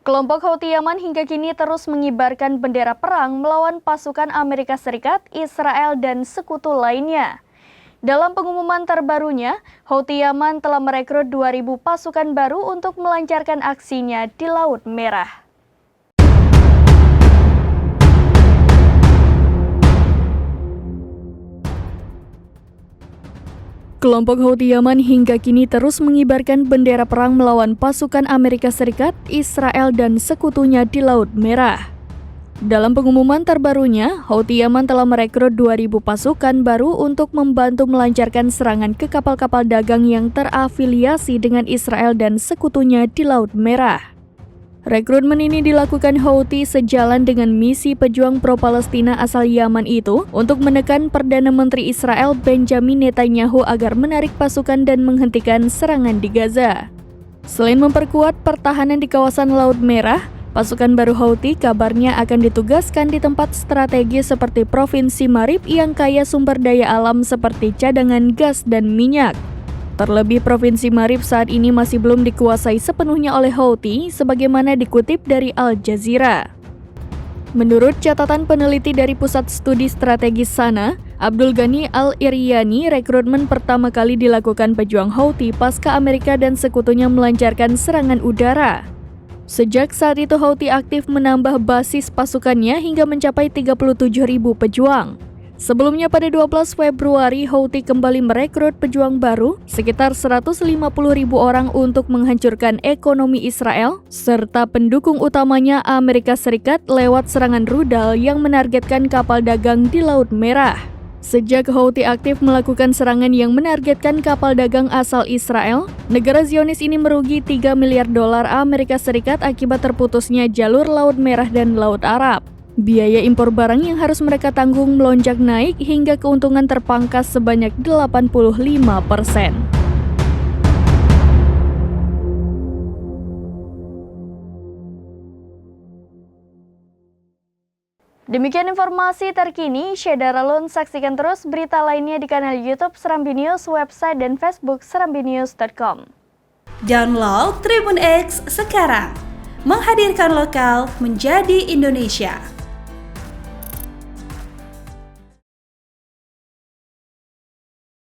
Kelompok Houthi Yaman hingga kini terus mengibarkan bendera perang melawan pasukan Amerika Serikat, Israel, dan sekutu lainnya. Dalam pengumuman terbarunya, Houthi Yaman telah merekrut 2.000 pasukan baru untuk melancarkan aksinya di Laut Merah. Kelompok Houthi Yaman hingga kini terus mengibarkan bendera perang melawan pasukan Amerika Serikat, Israel, dan sekutunya di Laut Merah. Dalam pengumuman terbarunya, Houthi Yaman telah merekrut 2.000 pasukan baru untuk membantu melancarkan serangan ke kapal-kapal dagang yang terafiliasi dengan Israel dan sekutunya di Laut Merah. Rekrutmen ini dilakukan Houthi sejalan dengan misi pejuang pro-Palestina asal Yaman itu untuk menekan Perdana Menteri Israel Benjamin Netanyahu agar menarik pasukan dan menghentikan serangan di Gaza. Selain memperkuat pertahanan di kawasan Laut Merah, pasukan baru Houthi kabarnya akan ditugaskan di tempat strategis seperti Provinsi Marib yang kaya sumber daya alam seperti cadangan gas dan minyak. Terlebih Provinsi Marib saat ini masih belum dikuasai sepenuhnya oleh Houthi, sebagaimana dikutip dari Al Jazeera. Menurut catatan peneliti dari Pusat Studi Strategis Sana, Abdul Ghani Al-Iryani, rekrutmen pertama kali dilakukan pejuang Houthi pasca Amerika dan sekutunya melancarkan serangan udara. Sejak saat itu Houthi aktif menambah basis pasukannya hingga mencapai 37.000 pejuang. Sebelumnya pada 12 Februari, Houthi kembali merekrut pejuang baru sekitar 150.000 orang untuk menghancurkan ekonomi Israel, serta pendukung utamanya Amerika Serikat lewat serangan rudal yang menargetkan kapal dagang di Laut Merah. Sejak Houthi aktif melakukan serangan yang menargetkan kapal dagang asal Israel, negara Zionis ini merugi 3 miliar dolar Amerika Serikat akibat terputusnya jalur Laut Merah dan Laut Arab. Biaya impor barang yang harus mereka tanggung melonjak naik hingga keuntungan terpangkas sebanyak 85%. Demikian informasi terkini, Syedara Lun, saksikan terus berita lainnya di kanal YouTube Serambi News, website dan Facebook serambinews.com. Download Tribun X sekarang, menghadirkan lokal menjadi Indonesia.